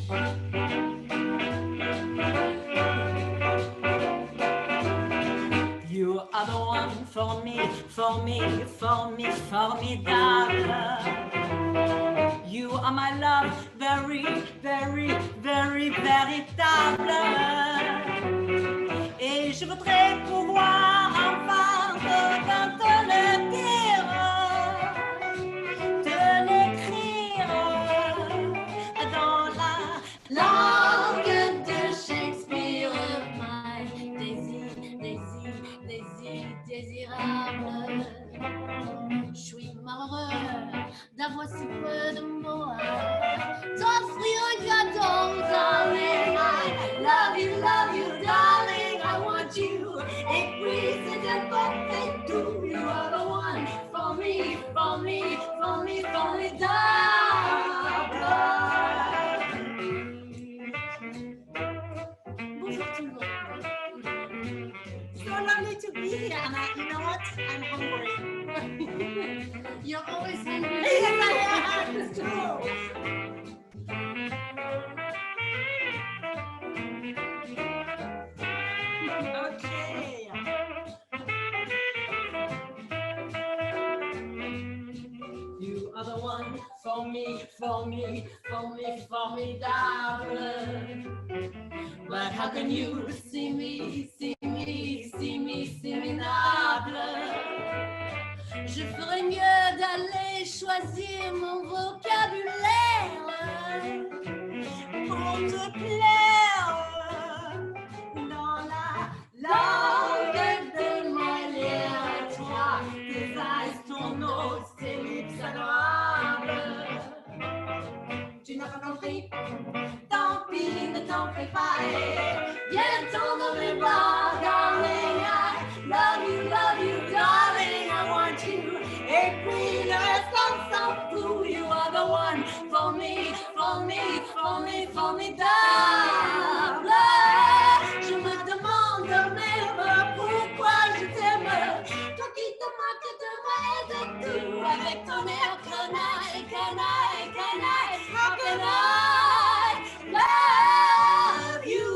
You are the one for me, formidable. You are my love, very, very, very véritable. Et je voudrais pouvoir enfin te le dire, te l'écrire dans la langue de Shakespeare. My désirable. Je suis malheureux d'avoir si peu de mots à t'offrir un cadeau, darling. I love you, darling. I want you. Et puis c'est un parfait tout. You are the one for me, formidable. Bonjour tout le monde. So lovely to be here, and you know what? I'm hungry. You're always hungry. Yes, I am. It's true. Okay. You are the one for me, formidable. But how can you see me minable? Je ferais mieux d'aller choisir mon vocabulaire pour te plaire dans la langue de Molière. Toi, tes eyes, ton nose, tes lips adorables. Tu n'as pas compris? Tant pis, ne t'en fais pas. Viens dans mes bras, darling. I love you, darling. I want you. Et puis le reste on s'en fout. You are the one for me, formidable. Je me demande même pourquoi je t'aime. Toi qui te moques de moi et de tout. Avec ton air canaille, how can I love you?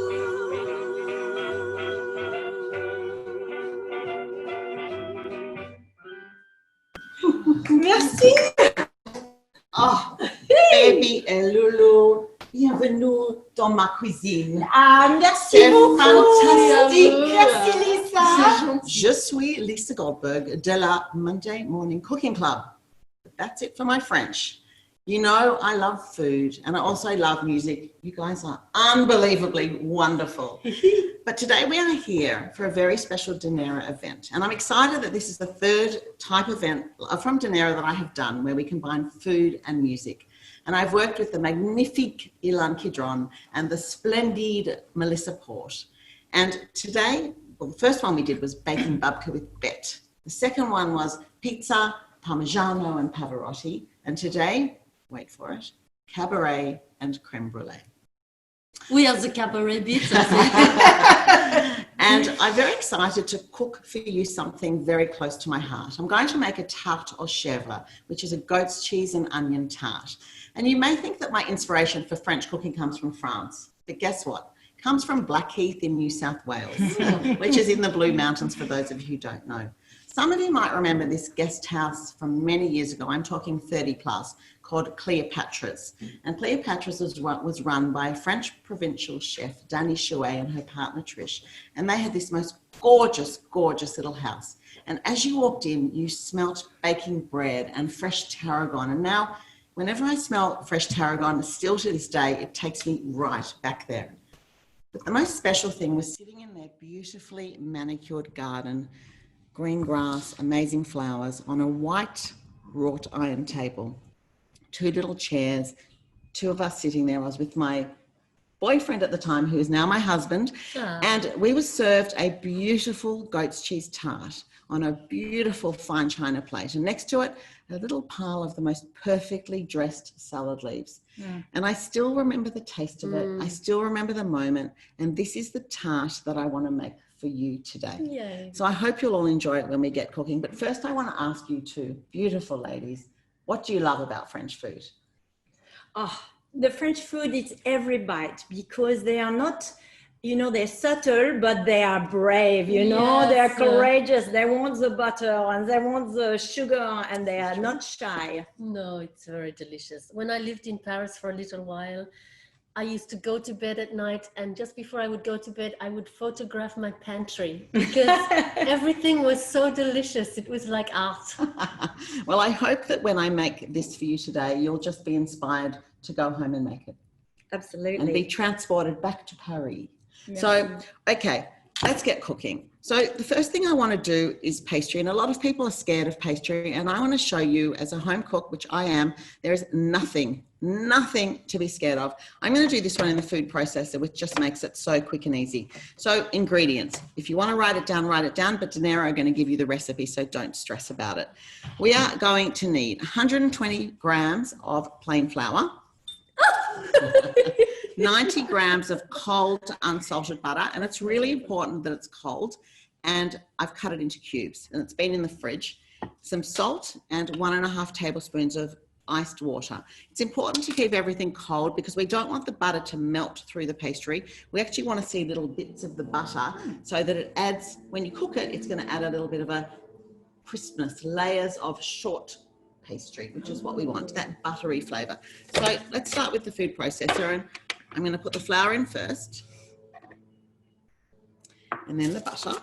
Merci. Oh, baby et Lulu, bienvenue dans ma cuisine. Ah, merci C'est beaucoup. fantastique. Merci Lisa. Je suis Lisa Goldberg de la Monday Morning Cooking Club. That's it for my French. You know, I love food and I also love music. You guys are unbelievably wonderful. But today we are here for a very special Dunera event. And I'm excited that this is the third type event from Dunera that I have done where we combine food and music. And I've worked with the magnifique Ilan Kidron and the splendid Melissa Port. And today, well, the first one we did was baking babka with Bet. The second one was pizza, parmigiano and pavarotti. And today, wait for it, Cabaret and Creme Brulee. We are the Cabaret bits, I think. And I'm very excited to cook for you something very close to my heart. I'm going to make a tart aux chèvres, which is a goat's cheese and onion tart. And you may think that my inspiration for French cooking comes from France, but guess what? It comes from Blackheath in New South Wales, which is in the Blue Mountains for those of you who don't know. Some of you might remember this guest house from many years ago, I'm talking 30 plus, called Cleopatra's. And Cleopatra's was run by a French provincial chef, Dani Chouet, and her partner Trish. And they had this most gorgeous, gorgeous little house. And as you walked in, you smelt baking bread and fresh tarragon. And now, whenever I smell fresh tarragon, still to this day, it takes me right back there. But the most special thing was sitting in their beautifully manicured garden, green grass, amazing flowers, on a white wrought iron table. 2 little chairs, 2 of us sitting there. I was with my boyfriend at the time, who is now my husband, and we were served a beautiful goat's cheese tart on a beautiful fine china plate, and next to it, a little pile of the most perfectly dressed salad leaves. And I still remember the taste of it. I still remember the moment, and this is the tart that I want to make for you today. Yay. So I hope you'll all enjoy it when we get cooking. But first, I want to ask you 2 beautiful ladies, what do you love about French food? Oh, the French food is every bite because they are not, you know, they're subtle, but they are brave, you know, Yes. they are courageous. They want the butter and they want the sugar and they are not shy. No, it's very delicious. When I lived in Paris for a little while, I used to go to bed at night, and just before I would go to bed, I would photograph my pantry because everything was so delicious. It was like art. Well, I hope that when I make this for you today, you'll just be inspired to go home and make it. Absolutely. And be transported back to Paris. Yeah. So, okay, let's get cooking. So the first thing I want to do is pastry, and a lot of people are scared of pastry, and I want to show you as a home cook, which I am, there is nothing to be scared of. I'm going to do this one in the food processor, which just makes it so quick and easy. So ingredients, if you want to write it down, but Dunera are going to give you the recipe, so don't stress about it. We are going to need 120 grams of plain flour, 90 grams of cold unsalted butter, and it's really important that it's cold, and I've cut it into cubes and it's been in the fridge, some salt and 1.5 tablespoons of iced water. It's important to keep everything cold because we don't want the butter to melt through the pastry. We actually want to see little bits of the butter so that it adds, when you cook it, it's going to add a little bit of a crispness, layers of short pastry, which is what we want, that buttery flavour. So let's start with the food processor, and I'm going to put the flour in first and then the butter.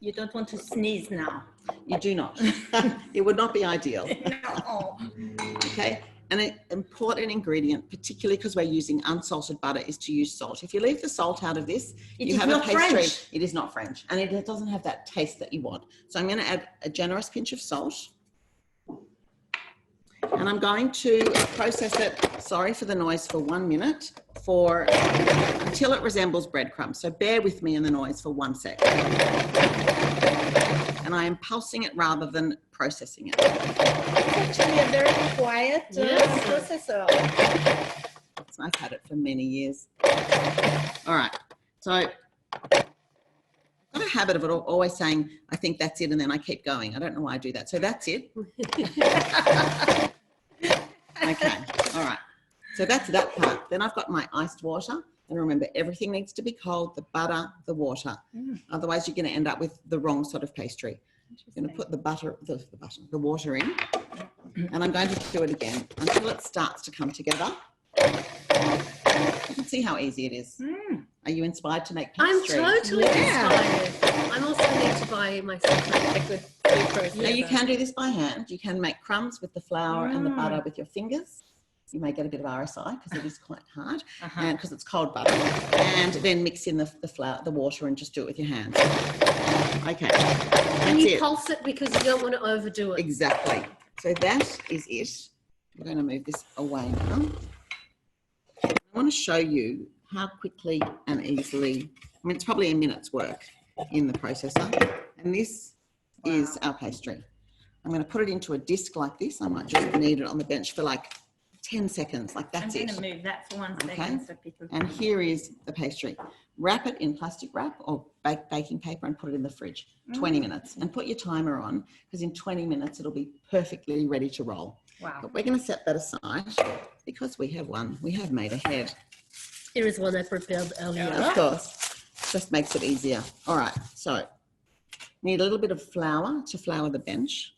You don't want to sneeze now. You do not. It would not be ideal. No. Okay, and an important ingredient, particularly because we're using unsalted butter, is to use salt. If you leave the salt out of this, you have a pastry. French. It is not French, and it doesn't have that taste that you want. So I'm going to add a generous pinch of salt. And I'm going to process it, sorry for the noise, for 1 minute until it resembles breadcrumbs. So bear with me in the noise for 1 sec. And I am pulsing it rather than processing it. It's actually a very quiet processor. So I've had it for many years. All right, so I've got a habit of it always saying, I think that's it, and then I keep going. I don't know why I do that. So that's it. Okay, all right. So that's that part. Then I've got my iced water. And remember, everything needs to be cold, the butter, the water. Otherwise, you're going to end up with the wrong sort of pastry. I'm going to put the water in. And I'm going to do it again until it starts to come together. You can see how easy it is. Are you inspired to make pastry? I'm totally inspired. I'm also need to buy myself a good food processor. Now, you can do this by hand. You can make crumbs with the flour and the butter with your fingers. You may get a bit of RSI because it is quite hard, and because it's cold butter. And then mix in the flour, the water, and just do it with your hands. Okay. And you pulse it because you don't want to overdo it. Exactly. So that is it. I'm going to move this away now. I want to show you how quickly and easily, I mean, it's probably a minute's work in the processor. And this is our pastry. I'm going to put it into a disc like this. I might just knead it on the bench for like 10 seconds, like that's it. I'm going to move that for 1 second so people can... And here is the pastry. Wrap it in plastic wrap or baking paper and put it in the fridge, 20 minutes. And put your timer on because in 20 minutes it'll be perfectly ready to roll. Wow. But we're going to set that aside because we have made ahead. Here is one I prepared earlier. Of course. Just makes it easier. All right, so need a little bit of flour to flour the bench.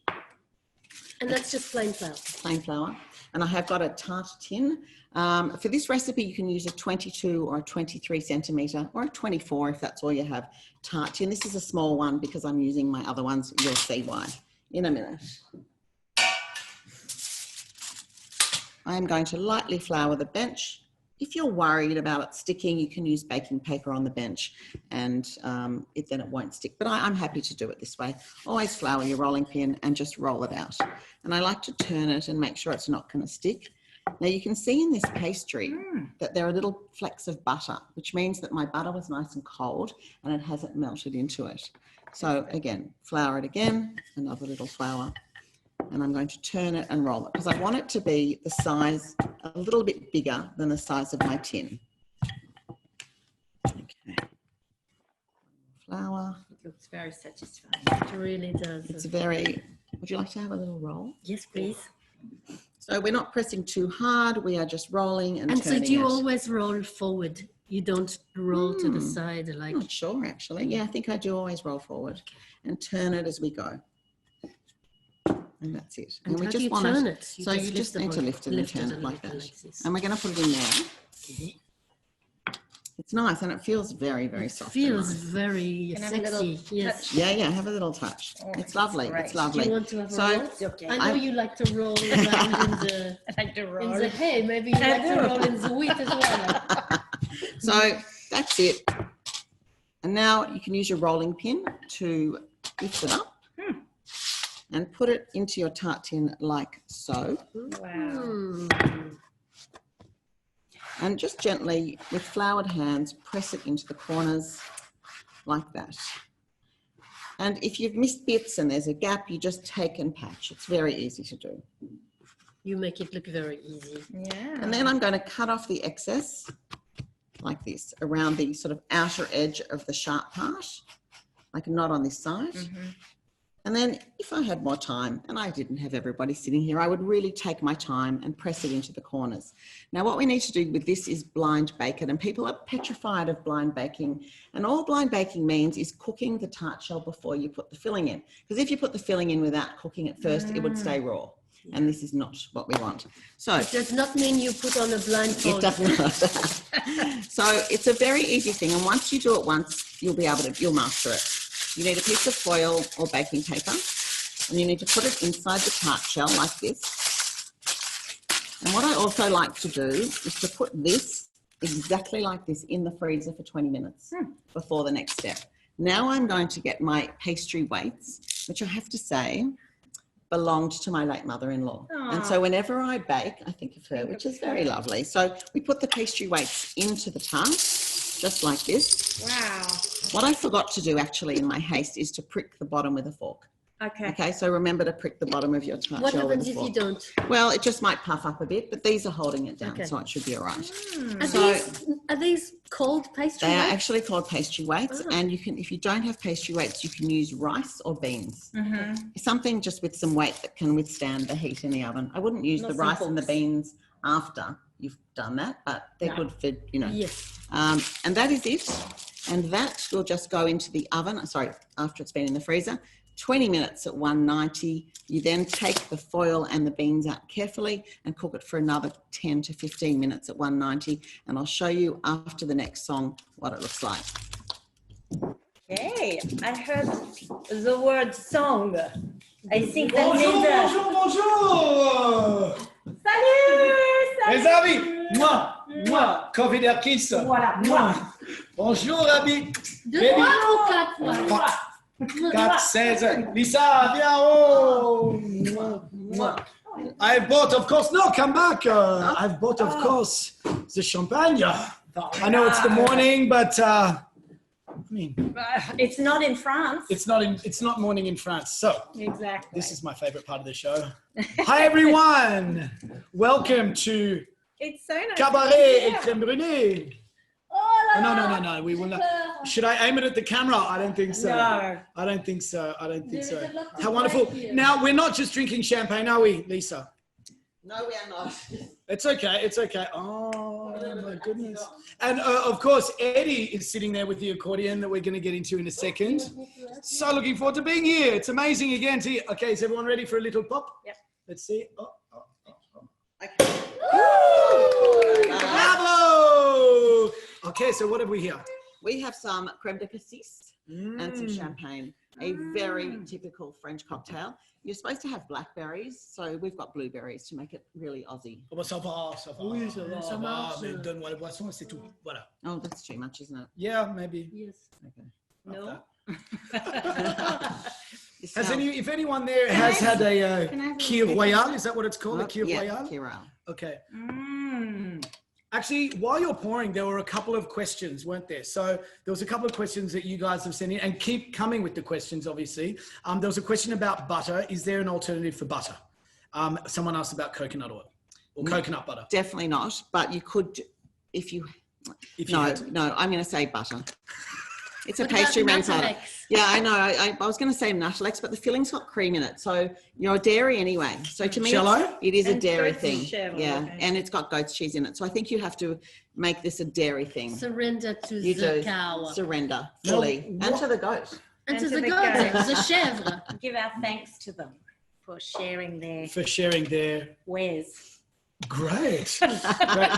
And that's just plain flour. Plain flour. And I have got a tart tin. For this recipe, you can use a 22 or a 23 centimetre or a 24 if that's all you have tart tin. This is a small one because I'm using my other ones. You'll see why in a minute. I am going to lightly flour the bench. If you're worried about it sticking, you can use baking paper on the bench and then it won't stick. But I'm happy to do it this way. Always flour your rolling pin and just roll it out. And I like to turn it and make sure it's not going to stick. Now you can see in this pastry that there are little flecks of butter, which means that my butter was nice and cold and it hasn't melted into it. So again, flour it again, another little flour. And I'm going to turn it and roll it because I want it to be the size, a little bit bigger than the size of my tin. Okay. Flour. It looks very satisfying. It really does. It's very, would you like to have a little roll? Yes, please. So we're not pressing too hard. We are just rolling and And turning so do you it. always roll forward? You don't roll to the side like... I'm not sure, actually. Yeah, I think I do always roll forward and turn it as we go. And that's it. And we how just do you want turn it. it? So you just need to lift it and turn it like that. And we're going to put it in there. It's nice and it feels very, very soft. It feels and nice. very sexy. Yes. Yeah, yeah, have a little touch. It's lovely. great. It's lovely. Do you want to have a So, roll? Okay. I know you like to roll around in the hay. Maybe you like to roll in the wheat as well. So that's it. And now you can use your rolling pin to lift it up and put it into your tart tin like so. Wow. And just gently, with floured hands, press it into the corners like that. And if you've missed bits and there's a gap, you just take and patch. It's very easy to do. You make it look very easy. Yeah. And then I'm going to cut off the excess like this around the sort of outer edge of the sharp part, like a knot on this side. And then if I had more time and I didn't have everybody sitting here, I would really take my time and press it into the corners. Now, what we need to do with this is blind bake it, and people are petrified of blind baking. And all blind baking means is cooking the tart shell before you put the filling in. Because if you put the filling in without cooking it first, it would stay raw. And this is not what we want. So It does not mean you put on a blindfold. it doesn't matter. So it's a very easy thing. And once you do it once, you'll master it. You need a piece of foil or baking paper, and you need to put it inside the tart shell like this. And what I also like to do is to put this exactly like this in the freezer for 20 minutes before the next step. Now I'm going to get my pastry weights, which I have to say belonged to my late mother-in-law. And so whenever I bake, I think of her, which is very lovely. So we put the pastry weights into the tart, just like this. Wow. What I forgot to do actually in my haste is to prick the bottom with a fork. Okay. Okay, so remember to prick the bottom of your tart What shell with happens a if fork. you don't? Well, it just might puff up a bit, but these are holding it down, Okay. so it should be all right. Are these cold pastry They are weights? actually called pastry weights, and you can, if you don't have pastry weights, you can use rice or beans. Something just with some weight that can withstand the heat in the oven. I wouldn't use the rice and the beans after you've done that, but they're good for, you know. Yes. And that is it. And that will just go into the oven, after it's been in the freezer, 20 minutes at 190. You then take the foil and the beans out carefully and cook it for another 10 to 15 minutes at 190. And I'll show you after the next song what it looks like. Okay, I heard the word song. I think that means... Bonjour. Salut! Les amis, moi, Coffee der Kiss. Voilà, moi. Bonjour, amis. Deux Baby. fois ou quatre fois? 4, 16. Lisa, viens. Oh. I bought, of course, no, come back. I've bought, of course, the champagne. I know it's the morning, but I mean, It's not in France. it's not morning in France. So Exactly. this is my favorite part of the show. Hi, everyone. Welcome to It's so nice. Cabaret et Creme Brulee. Oh, la, Oh, no, we will not. Should I aim it at the camera? I don't think so. No. I don't think so. There's a lot to How wonderful. like here. Now, we're not just drinking champagne, are we, Lisa? No, we are not. It's okay. It's okay. Oh, my goodness. And, of course, Eddie is sitting there with the accordion that we're going to get into in a second. So looking forward to being here. It's amazing again to... Okay, is everyone ready for a little pop? Yep. Let's see. Oh. Okay. Bravo! Okay, so what have we here? We have some creme de cassis and some champagne, a very typical French cocktail. You're supposed to have blackberries, so we've got blueberries to make it really Aussie. Oh, bah, ça va, ça va. Oui, ça va, ça marche. Mais donne-moi la boisson, c'est tout. Voilà. Oh, that's too much, isn't it? Yeah, maybe. Yes. Okay. No. This Has smells- if anyone there has had a Can I have a Kir little Royale, is that what it's called? A Kir yeah, Royale? Kirale. Okay. Mm. Actually, while you're pouring, there were a couple of questions, weren't there? So there was a couple of questions that you guys have sent in, and keep coming with the questions, obviously. There was a question about butter. Is there an alternative for butter? Someone asked about coconut oil or coconut butter. Definitely not, but you could, if you... If you No, had to. no, I'm going to say butter. It's a What pastry about mansarda. Nutalex? Yeah, I know. I was going to say Nutalex, but the filling's got cream in it. So you're a dairy anyway. So to me, it is a And dairy goat's thing. chèvre, Yeah, okay. and it's got goat's cheese in it. So I think you have to make this a dairy thing. Surrender to You the do. cow. Surrender fully. And to the goat. And to And the to the goat, goat. the chèvre. Give our thanks to them for sharing their wares. Great. Great.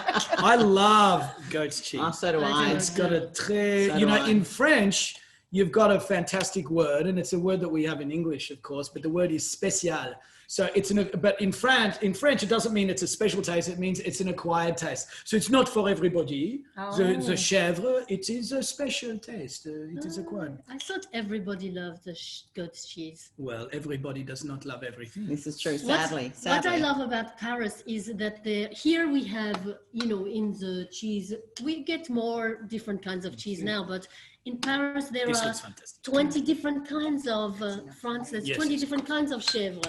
I love goat's cheese. Oh, so do I. It's got a très, So you do know, I. in French, you've got a fantastic word, and it's a word that we have in English, of course, but the word is spécial. So but in French, it doesn't mean it's a special taste. It means it's an acquired taste. So it's not for everybody. The chèvre, it is a special taste. It is acquired. I thought everybody loved the goat's cheese. Well, everybody does not love everything. This is true, sadly. What I love about Paris is that here we have, you know, in the cheese, we get more different kinds of cheese now, but in Paris there This are looks fantastic. 20 different kinds of France. There's Yes, 20 yes. different kinds of chèvre.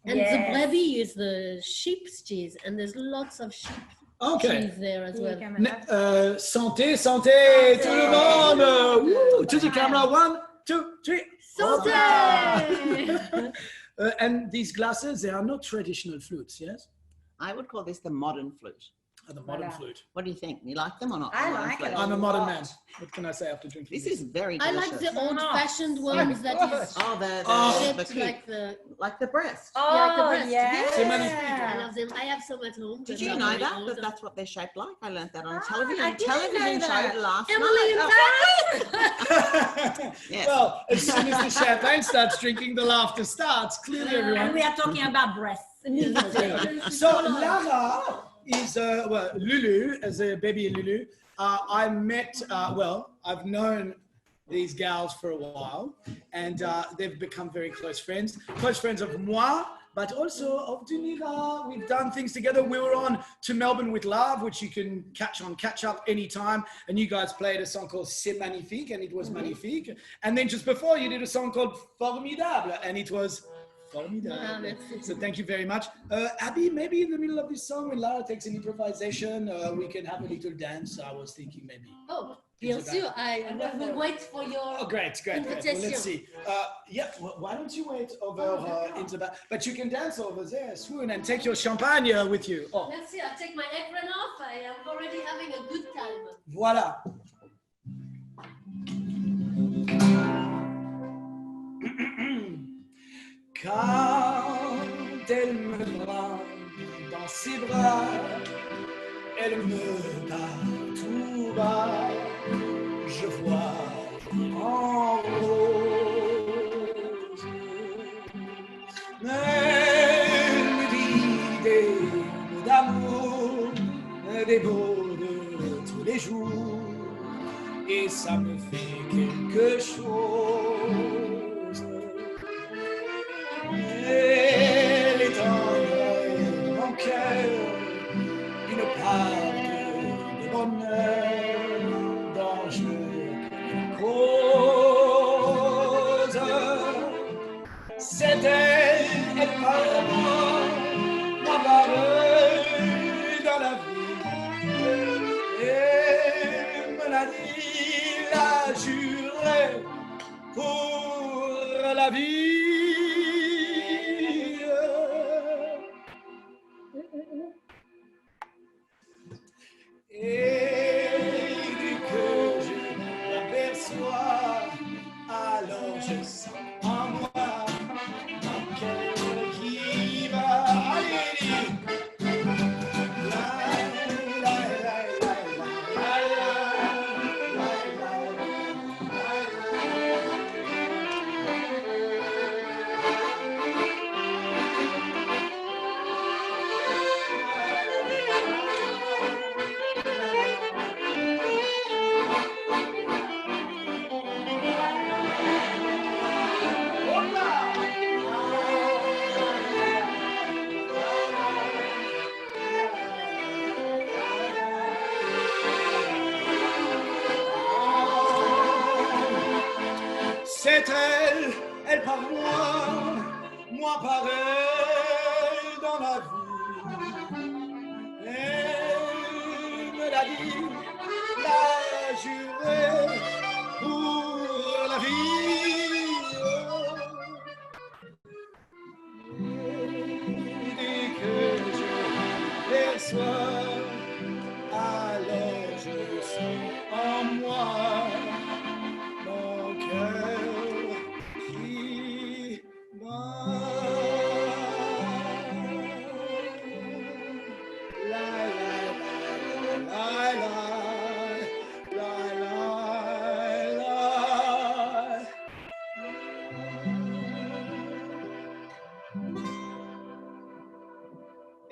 And Yes. the brebis is the sheep's cheese, and there's lots of sheep Okay. cheese there as well. Santé, santé, tout le monde. Woo, to the camera. 1, 2, 3. Santé! And these glasses, they are not traditional flutes, yes? I would call this the modern flute. The modern Voilà. flute. What do you think? You like them or not? I The modern like flute? it. I'm a modern lot. man. What can I say after drinking This is very I delicious. like the old-fashioned ones that is Oh, the shaped coupe. like the breast. like the Oh, breast. yes. C'est magnifique. I love them. I have some at home. Did but you they're know very that? old. That that's what they're shaped like? I learned that on I television. didn't Television know that. showed last Emily night. in Paris! Yes. Well, as soon as the champagne starts drinking, the laughter starts. Clearly, And everyone. we are talking about breasts. So Lara is, Lulu, as a baby Lulu, I met, I've known these gals for a while, and they've become very close friends of moi, but also of Dunera. We've done things together. We were on To Melbourne with Love, which you can catch up anytime, and you guys played a song called C'est magnifique, and it was magnifique. And then just before, you did a song called Formidable, and it was formidable. So thank you very much. Abby, maybe in the middle of this song, when Lara takes an improvisation, we can have a little dance. I was thinking maybe. Oh, bien sûr. I will wait for your Oh, great. Well, invitation. let's see. Why don't you wait over in the back? But you can dance over there, swoon, and take your champagne with you. Oh, Let's see, I'll take my apron off. I am already having a good time. voilà. Quand elle me prend dans ses bras, elle me parle tout bas, je vois en rose. Elle me dit des mots d'amour, des mots de tous les jours, et ça me fait quelque chose. Elle est en mon cœur, une part de bonheur dont je cause. C'est elle parle moi parle dans la vie. Elle me l'a dit, l'a juré pour la vie. Et dès que je l'aperçois, alors je sens en moi mon cœur qui va. Allez, la, la, la, la, la, la, c'est elle par moi par elle dans la vie. Elle me l'a dit, l'a juré pour soir, alors je sens en moi mon cœur qui bat.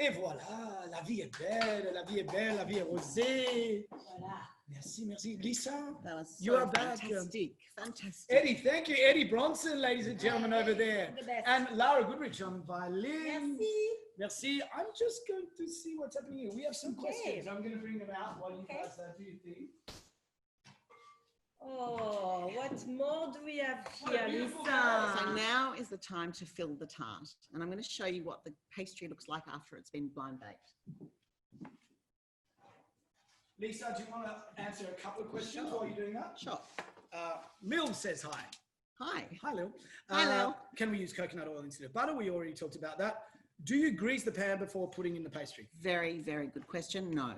Et voilà, la vie est belle, la vie est belle, la vie est rosée. Voilà. Merci, merci. Lisa, That was you so are back. fantastic. Fantastic. Eddie, thank you. Eddie Bronson, ladies and gentlemen, over there. The best. And Lara Goodrich on violin. Merci. Merci. I'm just going to see what's happening here. We have some Okay. questions. I'm going to bring them out while you Okay. guys do your thing. Oh, what more do we have What a here, beautiful Lisa? So now is the time to fill the tart. And I'm going to show you what the pastry looks like after it's been blind baked. Lisa, do you want to answer a couple of questions while you're doing that? Sure. Lil says hi. Hi. Hi, Lil. Hi, Lil. Can we use coconut oil instead of butter? We already talked about that. Do you grease the pan before putting in the pastry? Very, very good question. No.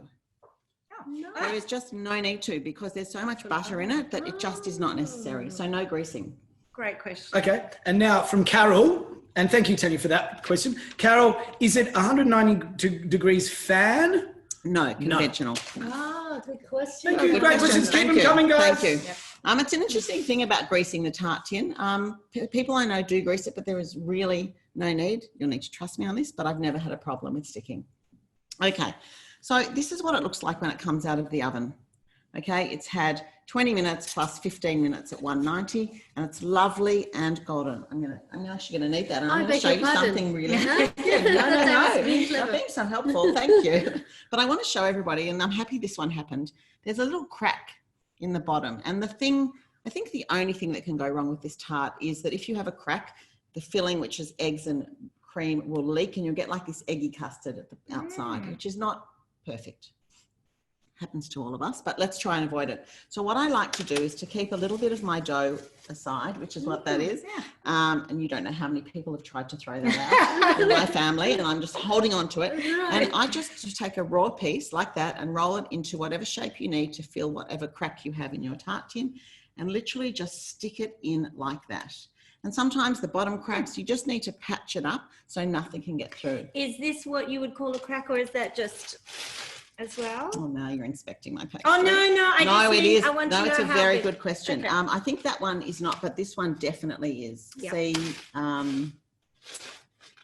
No. There is just no need to because there's so much butter in it that it just is not necessary. So no greasing. Great question. Okay. And now from Carol, and thank you, Tanya, for that question. Carol, is it 190 degrees fan? No, conventional. Ah, good question. Thank you. Good Great question. questions. Keep Thank them you. coming, guys. Thank you. It's an interesting thing about greasing the tart tin. People I know do grease it, but there is really no need. You'll need to trust me on this, but I've never had a problem with sticking. Okay, so this is what it looks like when it comes out of the oven. Okay, it's had 20 minutes plus 15 minutes at 190, and it's lovely and golden. I'm actually gonna need that, and I'm I gonna beg show your you pardon. something really. Yeah. No, being you're clever. being so helpful. Thank you. But I want to show everybody, and I'm happy this one happened. There's a little crack in the bottom, and I think the only thing that can go wrong with this tart is that if you have a crack, the filling, which is eggs and cream, will leak, and you'll get like this eggy custard at the outside, which is not perfect. Happens to all of us, but let's try and avoid it. So what I like to do is to keep a little bit of my dough aside, which is what that is. And you don't know how many people have tried to throw that out in my family, and I'm just holding on to it. And I just take a raw piece like that and roll it into whatever shape you need to fill whatever crack you have in your tart tin, and literally just stick it in like that. And sometimes the bottom cracks, you just need to patch it up so nothing can get through. Is this what you would call a crack, or is that just as well? Oh, now you're inspecting my pastry. Oh, no, I No, just it mean, is. I want No, to know it's a how very big- good question. Okay. I think that one is not, but this one definitely is. Yeah. See,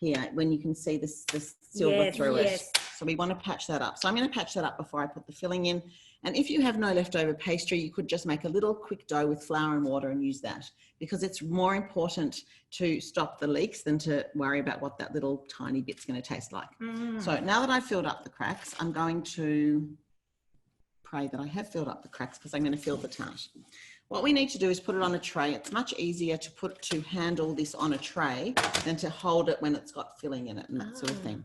here, when you can see the silver Yes, through yes. it. So we want to patch that up. So I'm going to patch that up before I put the filling in. And if you have no leftover pastry, you could just make a little quick dough with flour and water and use that, because it's more important to stop the leaks than to worry about what that little tiny bit's going to taste like. So now that I've filled up the cracks, I'm going to pray that I have filled up the cracks, because I'm going to fill the tart. What we need to do is put it on a tray. It's much easier to handle this on a tray than to hold it when it's got filling in it and that sort of thing.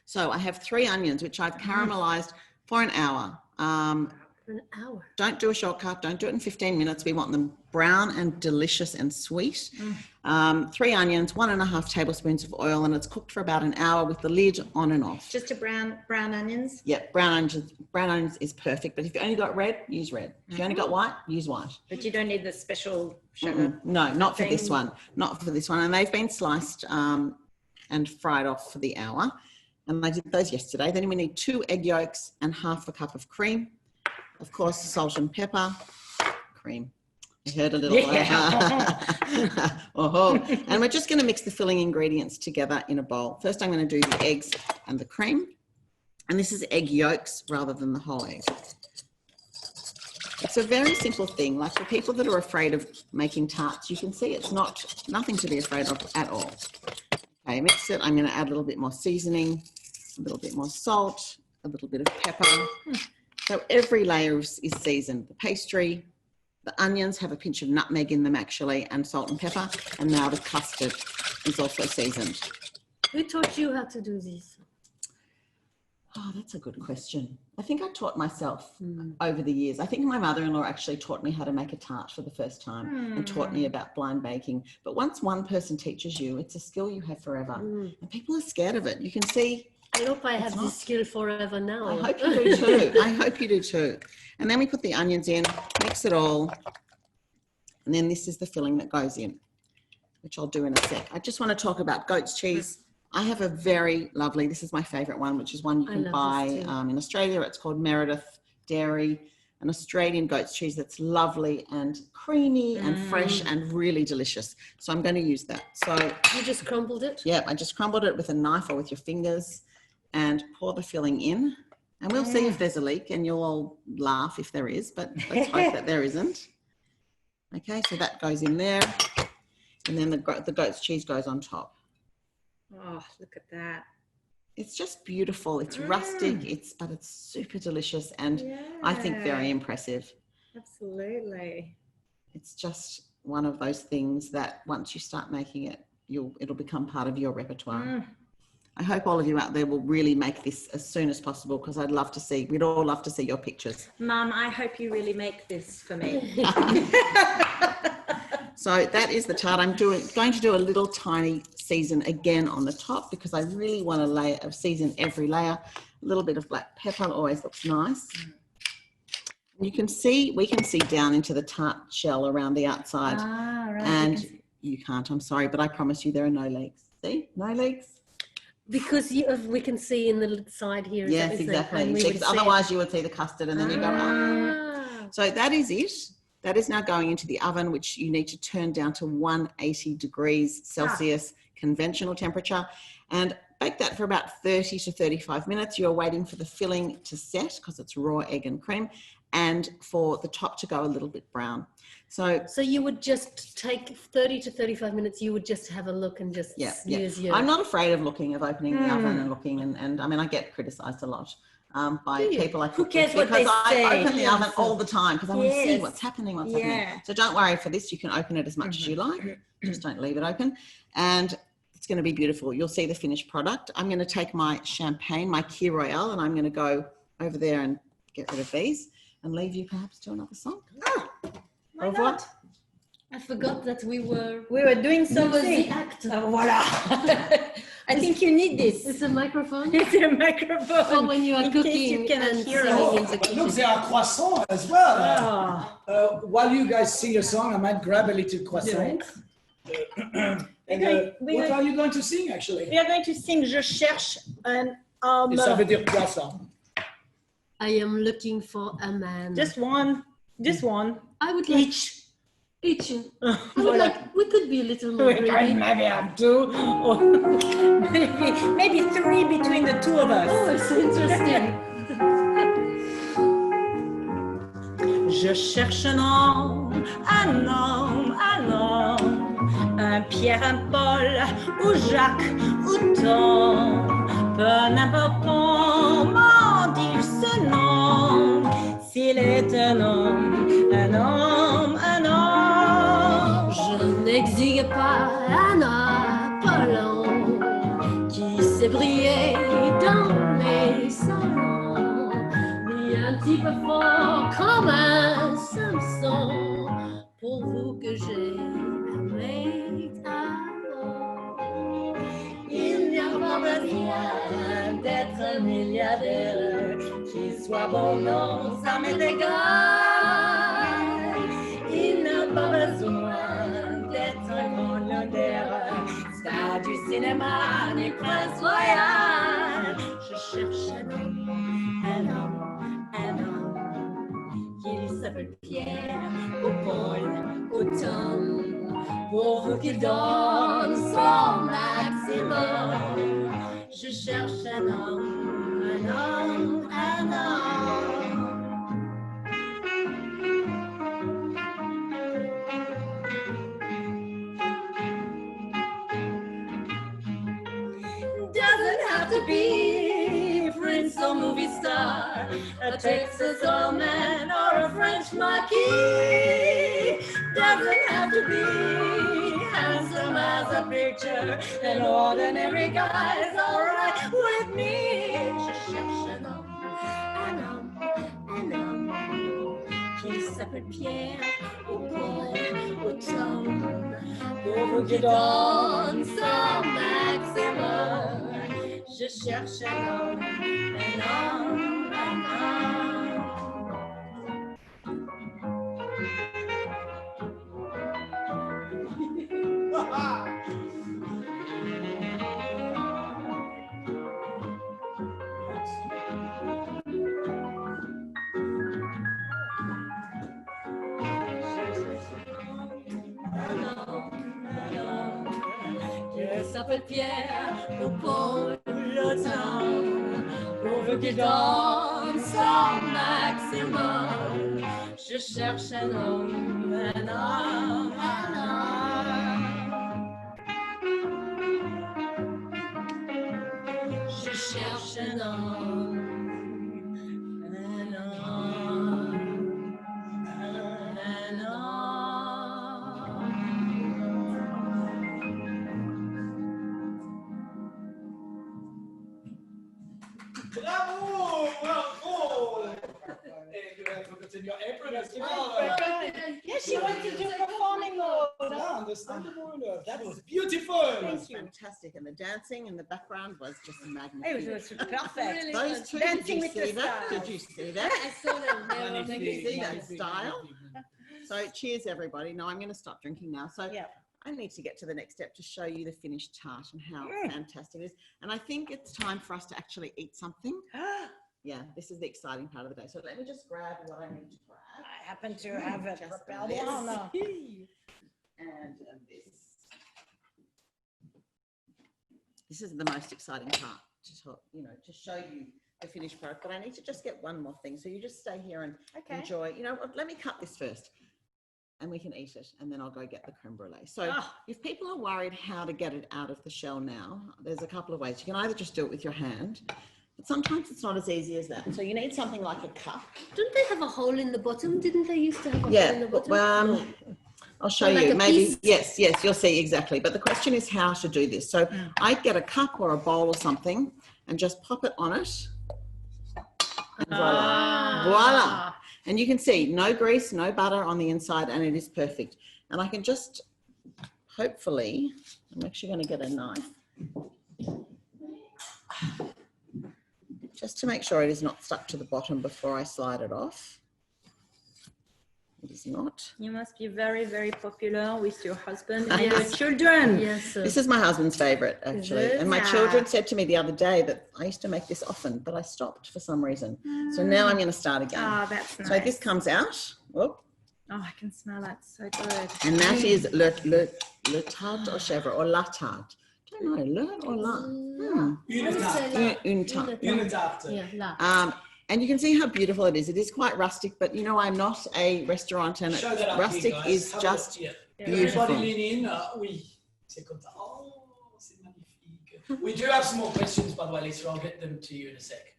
So I have 3 onions, which I've caramelized for an hour. An hour. Don't do a shortcut. Don't do it in 15 minutes. We want them brown and delicious and sweet. 3 onions, 1.5 tablespoons of oil, and it's cooked for about an hour with the lid on and off. Just a brown onions. Yeah, brown onions is perfect. But if you only got red, use red. If you only got white, use white. But you don't need the special sugar. No, not for this thing. one. Not for this one. And they've been sliced and fried off for the hour. And I did those yesterday. Then we need 2 egg yolks and 1/2 cup of cream. Of course, salt and pepper, cream. I heard a little. And we're just going to mix the filling ingredients together in a bowl. First, I'm going to do the eggs and the cream. And this is egg yolks rather than the whole egg. It's a very simple thing. Like for people that are afraid of making tarts, you can see it's nothing to be afraid of at all. Okay, mix it. I'm going to add a little bit more seasoning, a little bit more salt, a little bit of pepper. So every layer is seasoned. The pastry, the onions have a pinch of nutmeg in them actually, and salt and pepper. And now the custard is also seasoned. Who taught you how to do this? Oh, that's a good question. I think I taught myself over the years. I think my mother-in-law actually taught me how to make a tart for the first time and taught me about blind baking. But once one person teaches you, it's a skill you have forever. And people are scared of it. You can see. I hope I have this skill forever now. I hope you do too. I hope you do too. And then we put the onions in, mix it all. And then this is the filling that goes in, which I'll do in a sec. I just want to talk about goat's cheese. I have a very lovely, this is my favorite one, which is one you can buy in Australia. It's called Meredith Dairy, an Australian goat's cheese that's lovely and creamy and fresh and really delicious. So I'm going to use that. So you just crumbled it? Yeah, I just crumbled it with a knife or with your fingers and pour the filling in. And we'll see if there's a leak, and you'll all laugh if there is, but let's hope that there isn't. Okay, so that goes in there. And then the goat's cheese goes on top. Oh, look at that. It's just beautiful. It's rustic, but it's super delicious and I think very impressive. Absolutely. It's just one of those things that once you start making it, it'll become part of your repertoire. I hope all of you out there will really make this as soon as possible, because we'd all love to see your pictures. Mum, I hope you really make this for me. So that is the tart. I'm going to do a little tiny season again on the top, because I really want to season every layer. A little bit of black pepper always looks nice. We can see down into the tart shell around the outside. Right. And you can't, I'm sorry, but I promise you there are no legs. See, no legs. Because we can see in the side here. Yes, exactly. Because otherwise you would see the custard and then you go, So that is it. That is now going into the oven, which you need to turn down to 180 degrees Celsius conventional temperature, and bake that for about 30 to 35 minutes. You're waiting for the filling to set, because it's raw egg and cream, and for the top to go a little bit brown. So you would just take 30 to 35 minutes, you would just have a look and just use your... I'm not afraid of opening the oven and looking, and I mean, I get criticised a lot by people I cook with, because I open the oven all the time because I want to see what's happening. So don't worry, for this you can open it as much as you like, just don't leave it open, and it's going to be beautiful. You'll see the finished product. I'm going to take my champagne, my Key Royale, and I'm going to go over there and get rid of these and leave you perhaps to another song. Why not? I forgot that we were doing something. Voila. I think you need this. It's a microphone. It's a microphone. For when you are cooking you cannot and hear singing in us. the kitchen. Look, there are croissants as well. While you guys sing a song, I might grab a little croissant. And what are you going to sing, actually? We are going to sing Je cherche un homme. Et ça veut dire quoi, ça? I am looking for a man. Just one. I would like each. We could be a little more greedy. Maybe have two, or maybe three between the two of us. Oh, it's interesting. Je cherche un homme, un Pierre, un Paul, ou Jacques, ou Tom, peu n'importe comment dire ce nom, s'il est un homme. Je n'exige pas un Apollon qui sait briller dans les salons, ni un type fort comme un Samson, pour vous que j'ai aimé alors. Il n'y a pas besoin d'être un milliardaire, qu'il soit bon, non, ça m'est égal. Il n'a pas besoin d'être un millionnaire, star du cinéma, ni prince royal. Je cherche un homme, qu'il s'appelle Pierre, ou Paul, ou Tom, pour qu'il donne son maximum. Je cherche un homme. Doesn't have to be a prince or movie star, a Texas old man or a French marquis. Doesn't have to be handsome as a picture, an ordinary guy's alright with me. Je cherche s'appelle Pierre, au pont, au temps, pauvre qui donne son maximum. Je cherche un homme, un homme, un homme. Il s'appelle Pierre, au pont, le temps, pauvre qui donne son maximum. Je cherche un homme, un homme, un homme. Je cherche un homme, un homme, un homme. Bravo! Bravo! And you have to put in your apron as well. Yes, she went to do performing mode. Yeah, understandable enough. That was beautiful. It's fantastic, and the dancing in the background was just It magnificent. was perfect. Really Those good. two, Dancing did you with see the that? stars. Did you see that? I saw them. They were Magnifique, magnificent. see that magnifique, style? magnifique. So cheers, everybody. No, I'm going to stop drinking now. So Yeah. I need to get to the next step to show you the finished tart and how fantastic it is. And I think it's time for us to actually eat something. Yeah, this is the exciting part of the day. So let me just grab what I need to grab. I happen to have a Just propel this. one. And this. This is the most exciting part to talk, to show you the finished product. But I need to just get one more thing. So you just stay here and Okay. enjoy. You know what? Let me cut this first, and we can eat it, and then I'll go get the creme brulee. So if people are worried how to get it out of the shell now, there's a couple of ways. You can either just do it with your hand, but sometimes it's not as easy as that. So you need something like a cup. Don't they have a hole in the bottom? Didn't they used to have a hole in Yeah, the bottom? well, I'll show Like you. a Maybe, piece? yes, you'll see exactly. But the question is how to do this. So I'd get a cup or a bowl or something and just pop it on it. And voila. Voila. And you can see no grease, no butter on the inside, and it is perfect. And I can just, hopefully, I'm actually going to get a knife. Just to make sure it is not stuck to the bottom before I slide it off. It is not. You must be very, very popular with your husband and Yes. your children. Yes. This is my husband's favorite, actually. it? And my Yeah. children said to me the other day that I used to make this often, but I stopped for some reason. So now I'm going to start again. Oh, that's nice. So this comes out. Whoop. Oh, I can smell that. So good. And that is le tart au chèvre or la tarte. I don't know, le or la. Une tarte. Une tarte. Une tarte. Yeah, la. And you can see how beautiful it is. It is quite rustic, but you know, I'm not a restaurant, and Show that up rustic here, guys. is Have a just look. Yeah. beautiful. Everybody lean in. Oui, c'est comme ça. Oh, c'est magnifique. We do have some more questions, by the way, Lisa. I'll get them to you in a sec.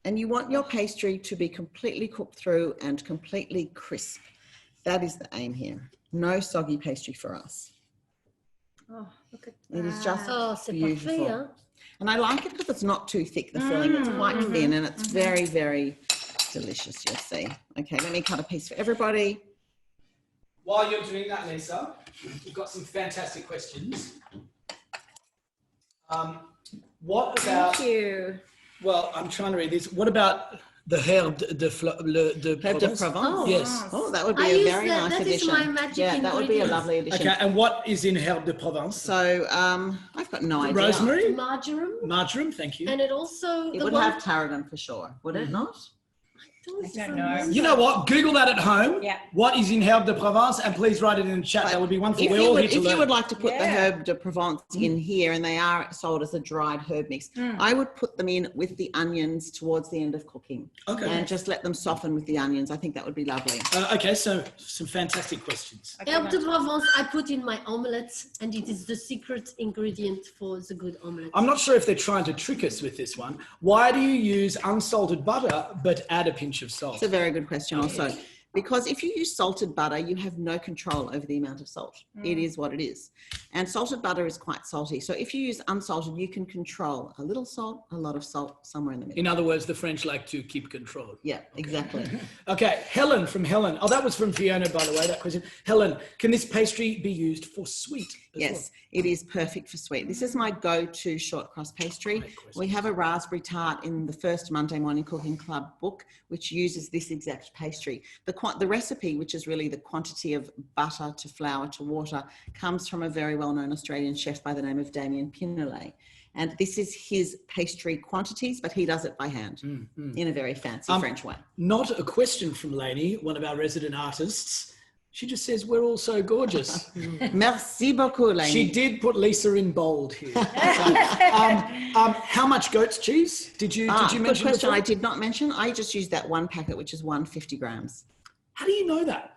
And you want your pastry to be completely cooked through and completely crisp. That is the aim here. No soggy pastry for us. Oh, look at that. It is just Oh, c'est beautiful. parfait, hein? And I like it because it's not too thick, the filling. It's quite thin and it's very, very delicious, you'll see. Okay, let me cut a piece for everybody. While you're doing that, Lisa, we've got some fantastic questions. What about, Thank you. well, I'm trying to read this. What about the herbe de Herbe de Provence? Provence. Yes. Oh, that would be I a use very that. nice That is addition. my magic Yeah, that would be a ingredient. lovely addition. Okay, and what is in herbe de Provence? So I've got no idea. Rosemary? Marjoram. Marjoram, thank you. And it also, It the would one, have tarragon for sure, would it not? I don't know. You know what? Google that at home. Yeah. What is in herbe de Provence? And please write it in the chat. That would be wonderful. If We're you all would, here to if you learn. would like to put the Yeah. herbe de Provence in here, and they are sold as a dried herb mix, I would put them in with the onions towards the end of cooking. Okay. And just let them soften with the onions. I think that would be lovely. Okay, so some fantastic questions. herbe de Provence, I put in my omelette, and it is the secret ingredient for the good omelette. I'm not sure if they're trying to trick us with this one. Why do you use unsalted butter but add a pinch of salt? It's a very good question also, Because if you use salted butter, you have no control over the amount of salt. It is what it is. And salted butter is quite salty. So if you use unsalted, you can control a little salt, a lot of salt, somewhere in the middle. In other words, the French like to keep control. Yeah, exactly. Okay, Helen from Helen. Oh, that was from Fiona, by the way, that question. Helen, can this pastry be used for sweet as well? Yes, it is perfect for sweet. This is my go-to short crust pastry. We have a raspberry tart in the first Monday Morning Cooking Club book, which uses this exact pastry. The recipe, which is really the quantity of butter to flour to water, comes from a very well-known Australian chef by the name of Damien Pinellet. And this is his pastry quantities, but he does it by hand in a very fancy French way. Not a question from Lainey, one of our resident artists. She just says, we're all so gorgeous. Merci beaucoup, Lainey. She did put Lisa in bold here. So, how much goat's cheese did you mention? Good question. Before? I did not mention. I just used that one packet, which is 150 grams. How do you know that?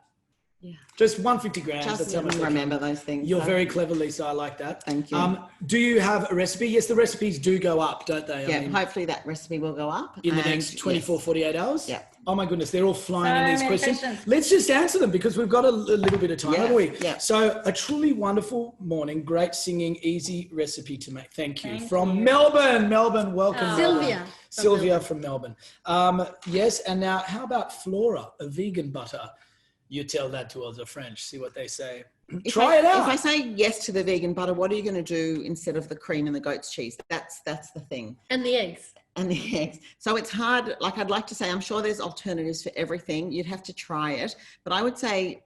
Yeah. Just 150 grams. Just that's how much remember those things. You're very clever, Lisa. I like that. Thank you. Do you have a recipe? Yes, the recipes do go up, don't they? Yeah, hopefully that recipe will go up. In the next 24, 48 hours? Yeah. Oh my goodness, they're all flying in these questions. questions. Let's just answer them because we've got a little bit of time, haven't we? Yeah. So a truly wonderful morning, great singing, easy recipe to make. Thank you. From Melbourne. Melbourne, welcome. Sylvia. Sylvia from Melbourne. Yes, and now how about Flora, a vegan butter? You tell that to all the French, see what they say. Try it out. If I say yes to the vegan butter, what are you going to do instead of the cream and the goat's cheese? That's the thing. And the eggs. And the eggs. So it's hard. Like I'd like to say, I'm sure there's alternatives for everything. You'd have to try it. But I would say,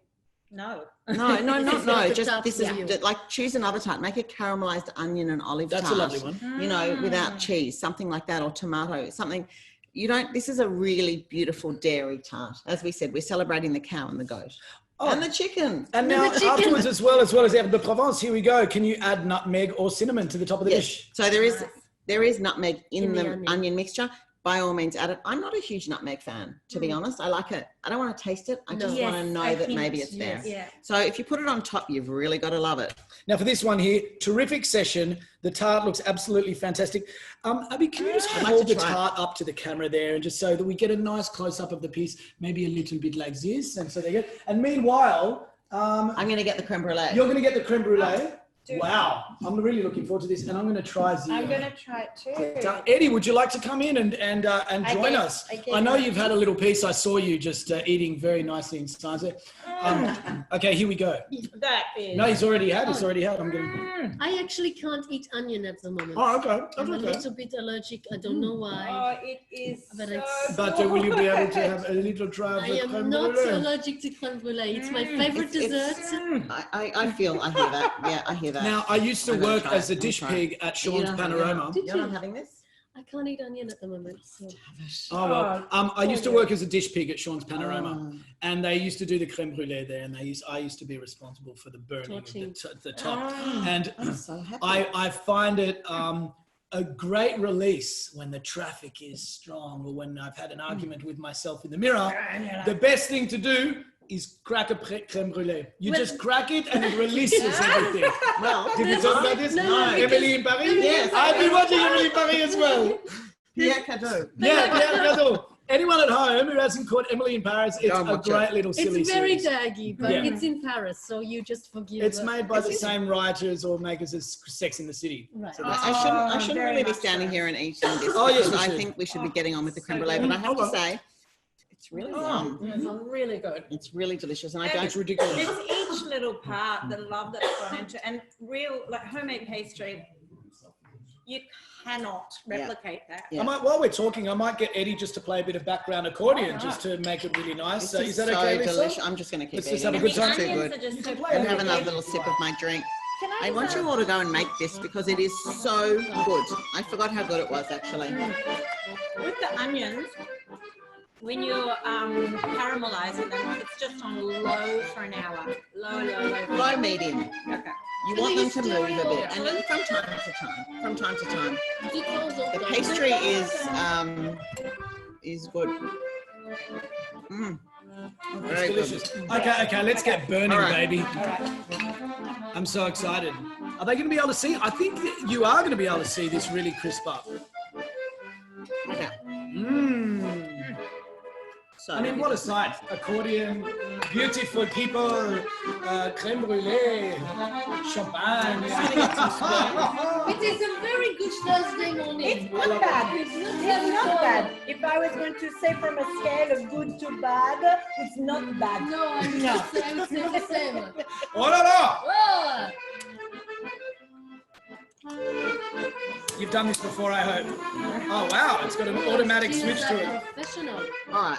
No. no. Just tart this for is you. like choose another tart. Make a caramelized onion and olive tart. That's a lovely one. You know, without cheese, something like that, or tomato, something. You don't. This is a really beautiful dairy tart. As we said, we're celebrating the cow and the goat. Oh. And the chicken. And now afterwards as well as Herbe de Provence, here we go. Can you add nutmeg or cinnamon to the top of the dish? So there is nutmeg in the onion mixture. By all means, add it. I'm not a huge nutmeg fan, to be honest. I like it. I don't want to taste it. I just want to know that maybe it's there. Yeah. So if you put it on top, you've really got to love it. Now for this one here, terrific session. The tart looks absolutely fantastic. Abby, can you just hold the tart up to the camera there and just so that we get a nice close up of the piece, maybe a little bit like this, and so they get. And meanwhile, I'm going to get the creme brulee. You're going to get the creme brulee. Wow, I'm really looking forward to this, and I'm going to try zero. I'm going to try it too. Eddie, would you like to come in and join us? I know you've had a little piece. I saw you just eating very nicely in silence there. Okay, here we go. That is. No, he's already had. It's already had. I'm going. I actually can't eat onion at the moment. Oh, okay. I'm a Okay. little bit allergic. I don't know why. Oh, it is. But so it's- But will you be able to have a little try of I the am creme not brulee? allergic to creme brulee. It's my favorite dessert. I hear that. Yeah, I hear that. Now, I used to I'm gonna work try as a it. dish I'm trying. pig at Sean's Panorama. You're not having this? I can't eat onion at the moment. So. Oh, well, I used to work as a dish pig at Sean's Panorama, and they used to do the creme brulee there, and I used to be responsible for the burning of the top. And I'm so happy. I find it a great release when the traffic is strong or when I've had an argument with myself in the mirror. The best thing to do is crack a creme brulee. You just crack it and it releases everything. Well, Did we talk about this? No, Emily in Paris? Yes. I've been watching Emily in Paris as well. Pierre Cadeau. Yeah, Cadeau. Anyone at home who hasn't caught Emily in Paris, it's Go and a watch great it. little silly It's very series. daggy, but Yeah. it's in Paris, so you just forgive. It's made by the same writers or makers as Sex in the City. Right. So that's I shouldn't very really be much standing so. here and eating this. Oh, yes, because we I should. think we should be getting on with the creme brulee. But I have to say, it's really yum. It's really good. It's really delicious, and I And don't. it's ridiculous. It's each little part, the love that's gone into, and real like homemade pastry. You cannot replicate that. Yeah. While we're talking, I might get Eddie just to play a bit of background accordion just to make it really nice. This Is that okay, Lisa? delicious. I'm just going to keep Let's eating. just have a it. good It's time. too Onions good. are just so And have another little sip of my drink. Can I want you all to go and make this because it is so good. I forgot how good it was actually. with the onions, when you're caramelizing them, it's just on low for an hour. Low. Low medium. Okay. You want them to move a bit, and then from time to time. The pastry is good. It's Very good. delicious. Okay, let's get burning, All right. baby. I'm so excited. Are they going to be able to see? I think that you are going to be able to see this really crisp up. Okay. So I mean, what a sight. Accordion, beautiful people, creme brulee, champagne. It is a very good Thursday morning. It's not bad. It's not bad. If I was going to say from a scale of good to bad, it's not bad. No, I would say the same. Oh la la! Oh, You've done this before, I hope. Oh wow, it's got an automatic she switch is to a it. professional. all right.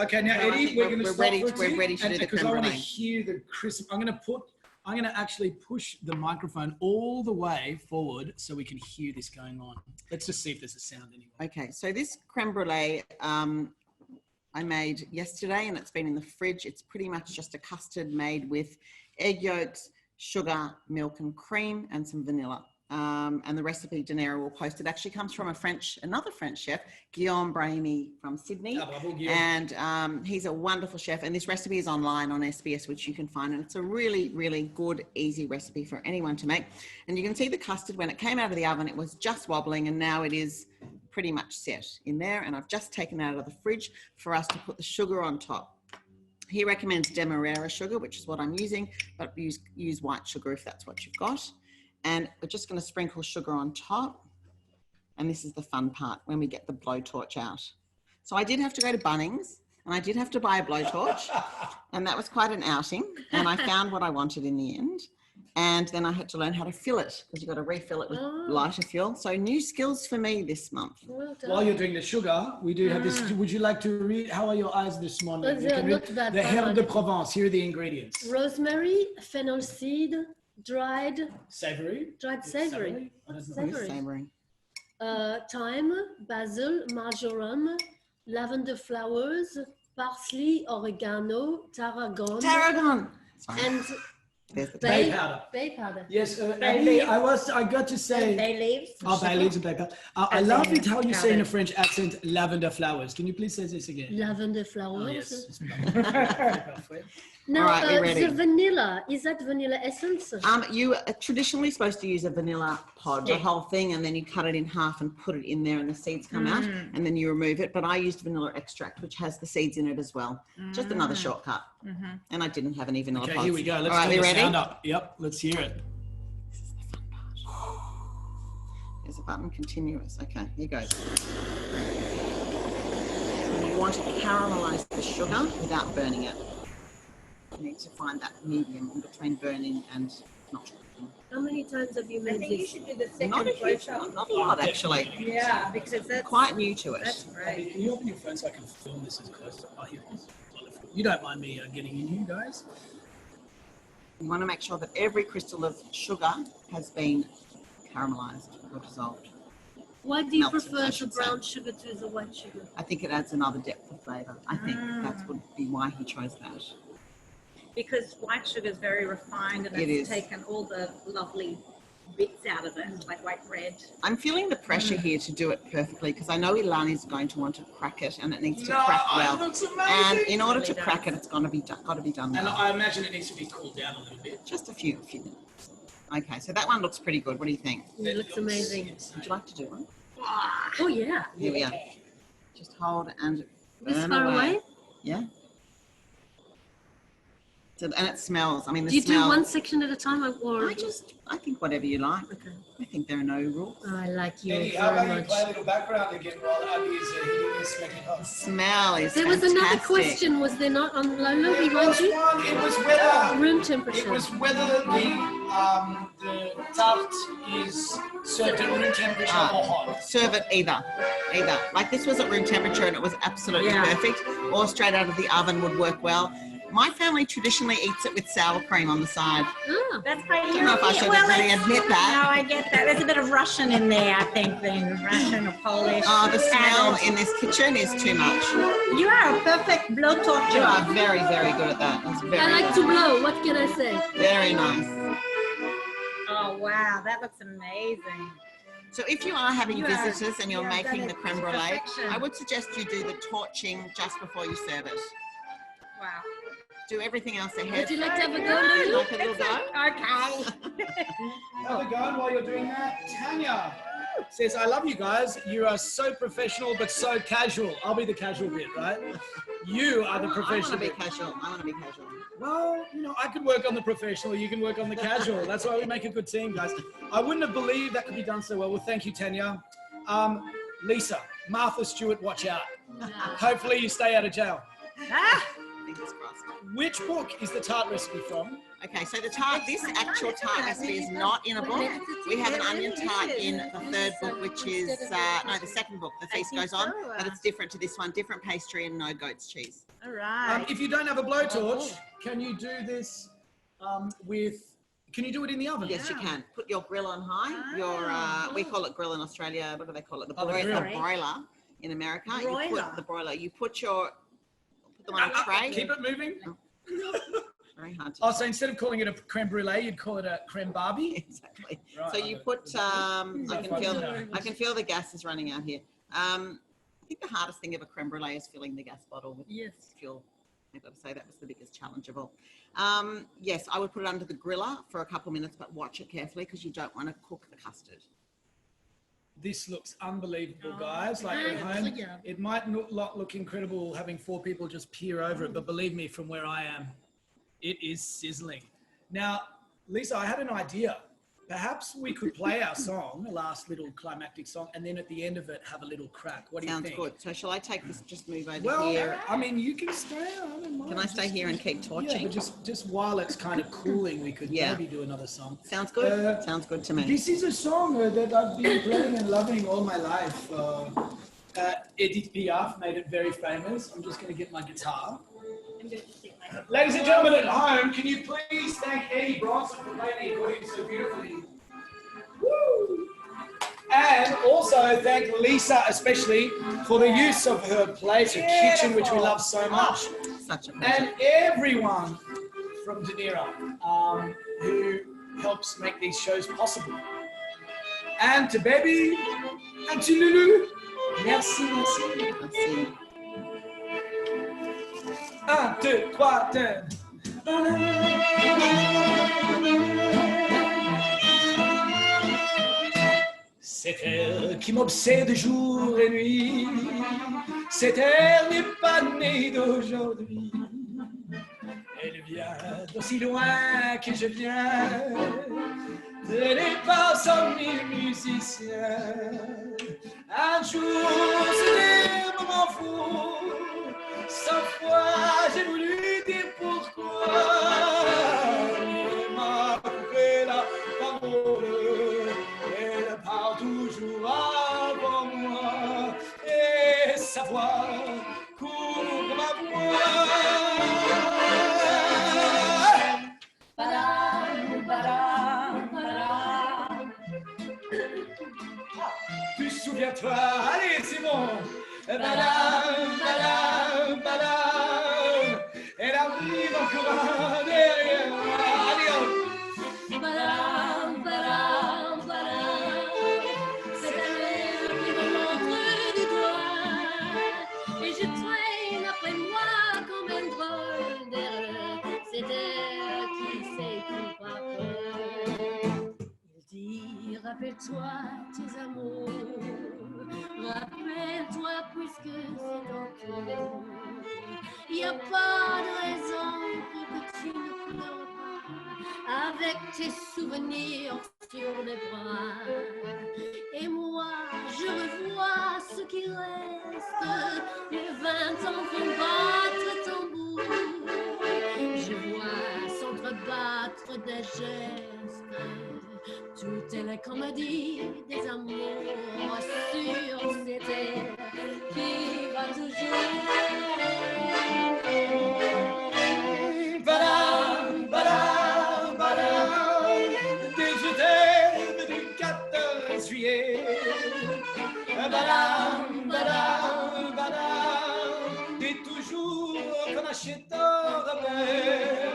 Okay, now Eddie, we're going to stop ready. for a We're tick, ready to do the because I creme want to brulee. hear the crisp. I'm going to actually push the microphone all the way forward so we can hear this going on. Let's just see if there's a sound anyway. Okay, so this creme brulee I made yesterday and it's been in the fridge. It's pretty much just a custard made with egg yolks, sugar, milk and cream and some vanilla. And the recipe Dunera will post. It actually comes from another French chef, Guillaume Brahimi from Sydney. And he's a wonderful chef. And this recipe is online on SBS, which you can find. And it's a really, really good, easy recipe for anyone to make. And you can see the custard, when it came out of the oven, it was just wobbling. And now it is pretty much set in there. And I've just taken it out of the fridge for us to put the sugar on top. He recommends Demerara sugar, which is what I'm using, but use white sugar if that's what you've got. And we're just going to sprinkle sugar on top. And this is the fun part, when we get the blowtorch out. So I did have to go to Bunnings and I did have to buy a blowtorch. And that was quite an outing. And I found what I wanted in the end. And then I had to learn how to fill it, because you've got to refill it with lighter fuel. So new skills for me this month. Well done. While you're doing the sugar, we do have this. Would you like to read? How are your eyes this morning? Oh, they're not bad. The Herbe de Provence. Here are the ingredients. Rosemary, fennel seed, dried Savory. savory. I don't know. Savory. Savory. Thyme, basil, marjoram, lavender flowers, parsley, oregano, tarragon, Tarragon. Sorry. and There's the Bay powder. bay powder. Yes, Bay Abby, leaves. I got to say. Bay leaves. Oh, bay leaves and bay powder. I And love then it how you say in a powder. French accent, lavender flowers. Can you please say this again? Lavender Oh, flowers. yes. Now, All right, we're ready. the vanilla, is that vanilla essence? You are traditionally supposed to use a vanilla pod, the whole thing, and then you cut it in half and put it in there and the seeds come out and then you remove it. But I used vanilla extract, which has the seeds in it as well. Just another shortcut. And I didn't have any vanilla Okay, pods. here we go. Let's All right, turn you the ready? sound up. Yep, let's hear it. There's a button, continuous. Okay, here goes. You want to caramelize the sugar without burning it. You need to find that medium in between burning and not cooking. How many times have you I made think you this? should do the second Not a huge, blowjob. not a lot actually. Yeah, because that's Quite new to it. That's great. Can you open your phone so I can film this as close? Oh, here it is. You don't mind me getting in here, guys? You want to make sure that every crystal of sugar has been caramelized or dissolved. Why do you Melted, prefer I the should say. brown sugar to the white sugar? I think it adds another depth of flavour. I think that would be why he chose that. because white sugar is very refined and It it's is. taken all the lovely bits out of it, like white bread. I'm feeling the pressure here to do it perfectly because I know Ilan is going to want to crack it and it needs to crack well. Looks amazing. And in order to Really crack does. it, it's got to be done And well. I imagine it needs to be cooled down a little bit. Just a few minutes. Okay, so that one looks pretty good. What do you think? It looks amazing. Would you like to do one? Oh yeah. Here we are. Just hold and This burn far away. away? Yeah. So, and it smells. I mean, the Do you do smell. one section at a time or? I think whatever you like. Okay. I think there are no rules. Oh, I like you Eddie, how very about you much. play a little background again while Abby is heating this making hot? Smell is There was fantastic. another question, was there not, on Lolo It behind was you? one. It was whether Room it temperature. was whether the tart is served at room temperature or hot. Serve it either. Like this was at room temperature and it was absolutely Yeah. perfect. Or straight out of the oven would work well. My family traditionally eats it with sour cream on the side. Ah, That's quite I don't know if I should well, really it's- admit that. No, I get that. There's a bit of Russian in there, I think, then. Russian or Polish. Oh, the smell added. in this kitchen is too much. You are a perfect blowtorch. You are very, very good at that. That's very, I like to blow, what can I say? very nice. Oh, wow. That looks amazing. So if you are having You are- visitors and you're you have making done the it creme to brulee, perfection. I would suggest you do the torching just before you serve it. Wow. Do everything else Would ahead. you like to have a go, Lulu? Like a little go? Okay. Have a go while you're doing that. Tanya, says, I love you guys. You are so professional, but so casual. I'll be the casual bit, right? You are the professional I bit. want to be casual. Well, you know, I could work on the professional. You can work on the casual. That's why we make a good team, guys. I wouldn't have believed that could be done so well. Well, thank you, Tanya. Lisa, Martha Stewart, watch out. Hopefully you stay out of jail. Fingers crossed. Which book is the tart recipe from? Okay, so the tart, this actual tart recipe is not in a book. We have an onion tart in the third book, which is, the second book, The Feast Goes On, but it's different to this one, different pastry and no goat's cheese. All right. If you don't have a blowtorch, can you do this can you do it in the oven? Yes, you can. Put your grill on high. Your we call it grill in Australia. What do they call it? The broiler in America. You put the broiler. You put them on a tray. Keep it moving. Very hard to so instead of calling it a creme brulee, you'd call it a creme barbie. Exactly. Right, so you put. I can feel the gas is running out here. I think the hardest thing of a creme brulee is filling the gas bottle with fuel. I've got to say that was the biggest challenge of all. Yes, I would put it under the griller for a couple of minutes, but watch it carefully because you don't want to cook the custard. This looks unbelievable, guys. Like at home, it might not look incredible having 4 people just peer over it, but believe me, from where I am, it is sizzling. Now, Lisa, I had an idea. Perhaps we could play our song, the last little climactic song, and then at the end of it, have a little crack. What do you think? Sounds good. So shall I take this, just move over Well, here? I mean, you can stay. I don't mind. Can I stay here and keep torching? Yeah, but just while it's kind of cooling, we could maybe do another song. Sounds good. Sounds good to me. This is a song that I've been playing and loving all my life. Edith Piaf made it very famous. I'm just going to get my guitar. Ladies and gentlemen at home, can you please thank Eddie Bronson for playing the accordion so beautifully? Woo! And also thank Lisa especially for the use of her place, her kitchen, which we love so much. Such a pleasure. And everyone from Dunera who helps make these shows possible. And to Baby and to Lulu. Merci, merci. Merci. 1, 2, 3, 4. Cette air qui m'obsède jour et nuit, cette air n'est pas née d'aujourd'hui. Elle vient d'aussi loin que je viens, elle est pas sans mille musiciens. Un jour, c'était un moment fou, 100 fois j'ai voulu dire pourquoi. Il m'a coupé la parole, elle parle toujours avant moi, et sa voix couvre ma voix. Badam, badam, badam. Tu souviens-toi, allez c'est bon. Badam, badam, badam. Elle arrive encore derrière moi. Allez hop. Badam, badam, badam. C'est elle qui me montre du doigt, et je traîne après moi comme un drôle d'erreur. C'est elle qui sait tout pas peur. Il dit, rappelle-toi tes amours, rappelle-toi puisque c'est ton tour. Il n'y a pas de raison pour que tu ne pleures pas avec tes souvenirs sur les bras. Et moi, je revois ce qui reste, les 20 ans font battre tambour. Je vois s'entrebattre des gestes, toutes les comédies des amours sur cette terre qui va toujours. Badam, badam, badam. Des je t'aime du 14 juillet. Badam, badam, badam. Des toujours qu'on achète en rabais.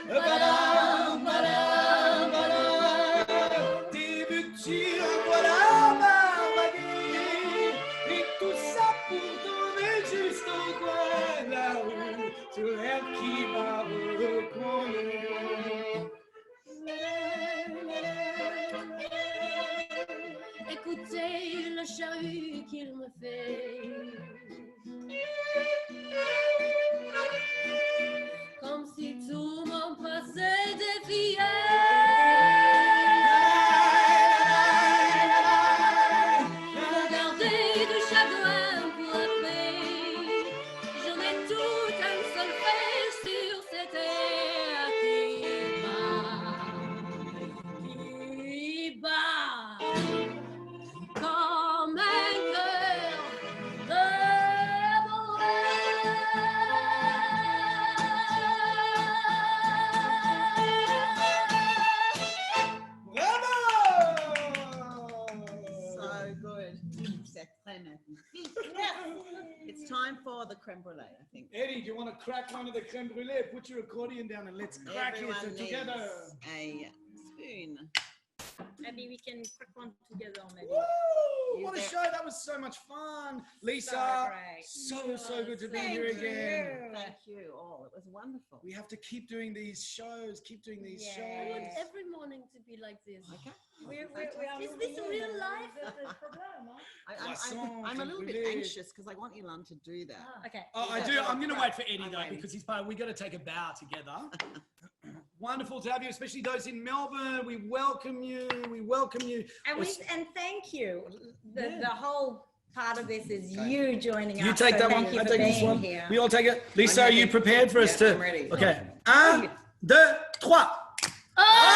Badam, badam, badam. Des butures, voilà ma vie. Et tout ça pour tomber juste au coin de la rue. Sur l'air qui m'a reconnu. Écoutez charrue qu'il me fait. Comme si tout mon passé défiait. Regardez du chagrin poitré. J'en ai tout un seul fait sur cette terre qui bat comme un cœur So good. C'est très magnifique. Yes. It's time for the creme brulee, I think. Eddie, do you want to crack one of the creme brulee? Put your accordion down and let's crack Everyone it together. needs a spoon. Maybe we can crack one together, maybe. Woo! What a show. That was so much fun. Lisa, great. so good to be Thank here again. Thank you all. It was wonderful. We have to keep doing these shows, I want shows. every morning to be like this. Okay. Is this real life? I'm a little bit anxious because I want Ilan to do that. Okay. Oh, I do. I'm going to wait for Eddie I'm though, waiting. because he's part. We got to take a bow together. Wonderful to have you, especially those in Melbourne. We welcome you. We welcome you. And thank you. The whole part of this is you joining us. You take so that one. thank you I for take this being one. here. We all take it. Lisa, I'm are you ready. prepared for us Yeah, to? I'm ready. Okay. 1, 2, 3. Oh!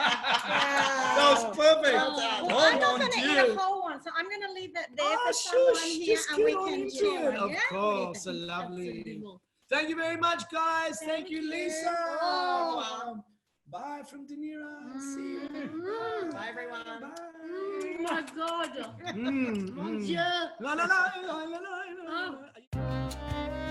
That was perfect. Well done. Well, I'm not going to eat a whole one, so I'm going to leave that there for someone here, just and get we on can into share it. one, Of yeah? course, lovely. Thank you very much, guys. Thank you, Lisa. Oh. Bye from Dunera. See you. Bye, everyone. Bye. Oh my God. Mm, Mon mm. Dieu. La, la, la, la, la, la, la.